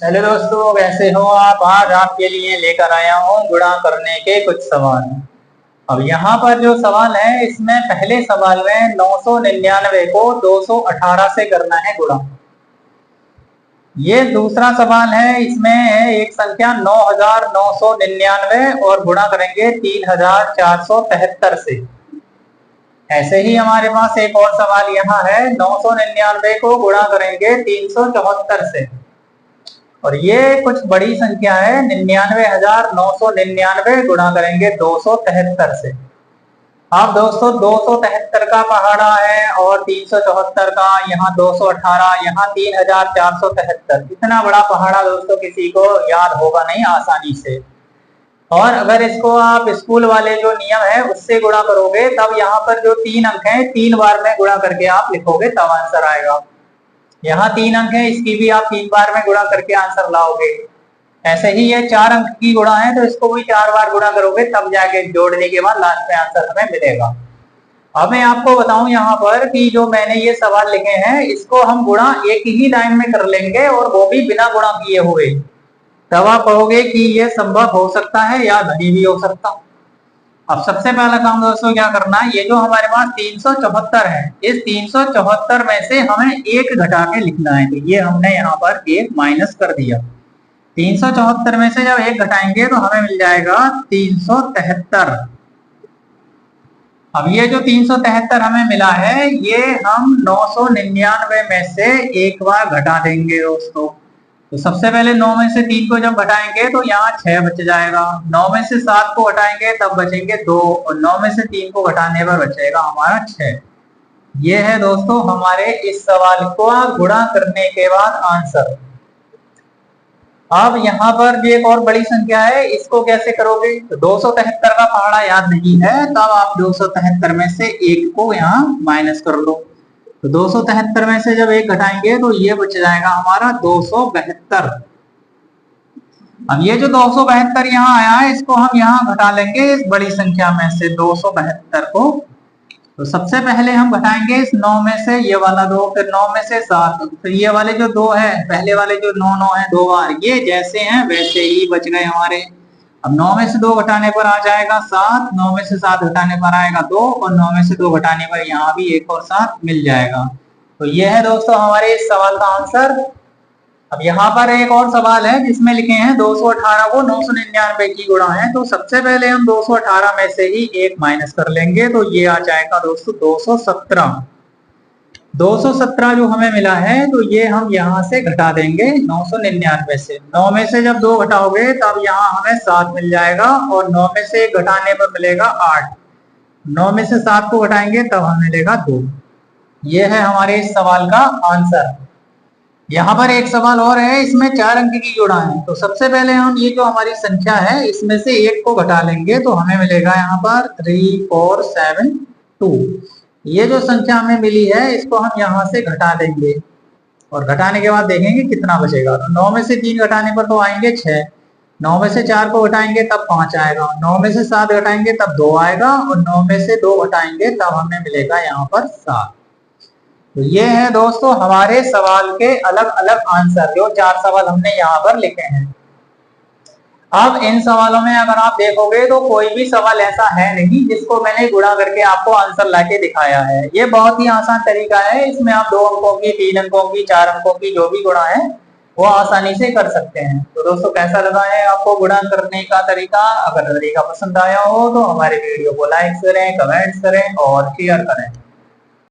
Hello दोस्तों, कैसे हो आप। आज आपके लिए लेकर आया हूँ गुणा करने के कुछ सवाल। अब यहाँ पर जो सवाल है इसमें पहले सवाल में 999 को 218 से करना है गुणा। ये दूसरा सवाल है, इसमें है एक संख्या 9999 और गुणा करेंगे 3473 से। ऐसे ही हमारे पास एक और सवाल यहाँ है, 999 को गुणा करेंगे 374 से। और ये कुछ बड़ी संख्या है, 99,999 गुणा करेंगे 273 से। अब दोस्तों 273 का पहाड़ा है और 374 का, यहाँ 218, यहाँ 3473। इतना बड़ा पहाड़ा दोस्तों किसी को याद होगा नहीं आसानी से। और अगर इसको आप स्कूल वाले जो नियम है उससे गुणा करोगे तब यहाँ पर जो 3 अंक है 3 बार में गुणा करके आप लिखोगे तब आंसर आएगा। यहाँ 3 अंक है, इसकी भी आप 3 बार में गुणा करके आंसर लाओगे। ऐसे ही ये 4 अंक की गुणा है तो इसको भी 4 बार गुणा करोगे तब जाके जोड़ने के बाद लास्ट में आंसर हमें मिलेगा। अब मैं आपको बताऊं यहाँ पर कि जो मैंने ये सवाल लिखे हैं इसको हम गुणा एक ही लाइन में कर लेंगे और वो भी बिना गुणा किए हुए। तब आप कहोगे कि ये संभव हो सकता है या नहीं भी हो सकता। अब सबसे पहला काम दोस्तों क्या करना है, ये जो हमारे पास 374 है, इस 374 में से हमें एक घटा के लिखना है। तो ये हमने यहाँ पर एक माइनस कर दिया। 374 में से जब एक घटाएंगे तो हमें मिल जाएगा 373। अब ये जो 373 हमें मिला है ये हम 999 में से एक बार घटा देंगे दोस्तों। तो सबसे पहले 9 में से 3 को जब घटाएंगे तो यहाँ 6 बच जाएगा। 9 में से 7 को घटाएंगे तब बचेंगे 2 और 9 में से 3 को घटाने पर बचेगा हमारा 6। ये है दोस्तों हमारे इस सवाल को गुणा करने के बाद आंसर। अब यहाँ पर भी एक और बड़ी संख्या है, इसको कैसे करोगे। तो 273 का पहाड़ा याद नहीं है तब आप 273 में से एक को यहाँ माइनस कर लो। तो 273 में से जब एक घटाएंगे तो ये बच जाएगा हमारा 272। अब ये जो 272 यहाँ आया है इसको हम यहाँ घटा लेंगे इस बड़ी संख्या में से 272 को। तो सबसे पहले हम घटाएंगे इस 9 में से ये वाला 2, फिर 9 में से 7, फिर ये वाले जो 2 है, पहले वाले जो 9 9 है 2 बार, ये जैसे हैं वैसे ही बच गए हमारे। अब 9 में से 2 घटाने पर आ जाएगा 7, 9 में से 7 घटाने पर आएगा 2 और 9 में से 2 घटाने पर यहाँ भी 1 और 7 मिल जाएगा। तो ये है दोस्तों हमारे इस सवाल का आंसर। अब यहाँ पर एक और सवाल है जिसमें लिखे हैं 218 को 999 की गुणा है। तो सबसे पहले हम 218 में से ही एक माइनस कर लेंगे तो ये आ जाएगा दोस्तों 217। 217 जो हमें मिला है तो ये हम यहाँ से घटा देंगे 999 से। 9 में से जब 2 घटाओगे तब यहाँ हमें 7 मिल जाएगा और 9 में से घटाने पर मिलेगा 8। 9 में से 7 को घटाएंगे तब हमें मिलेगा 2। ये है हमारे इस सवाल का आंसर। यहाँ पर एक सवाल और है, इसमें 4 अंक की गुणा है। तो सबसे पहले हम ये जो हमारी संख्या है इसमें से एक को घटा लेंगे तो हमें मिलेगा यहाँ पर 3472। ये जो संख्या हमें मिली है इसको हम यहाँ से घटा देंगे और घटाने के बाद देखेंगे कितना बचेगा। तो 9 में से 3 घटाने पर तो आएंगे 6, 9 में से 4 को घटाएंगे तब 5 आएगा, 9 में से 7 घटाएंगे तब 2 आएगा और 9 में से 2 घटाएंगे तब हमें मिलेगा यहाँ पर 7। तो ये है दोस्तों हमारे सवाल के अलग अलग आंसर, जो 4 सवाल हमने यहाँ पर लिखे हैं। अब इन सवालों में अगर आप देखोगे तो कोई भी सवाल ऐसा है नहीं जिसको मैंने गुणा करके आपको आंसर लाके दिखाया है। ये बहुत ही आसान तरीका है, इसमें आप 2 अंकों की, 3 अंकों की, 4 अंकों की जो भी गुणा है वो आसानी से कर सकते हैं। तो दोस्तों कैसा लगा है आपको गुणा करने का तरीका। अगर तरीका पसंद आया हो तो हमारे वीडियो को लाइक करें, कमेंट्स करें और शेयर करें।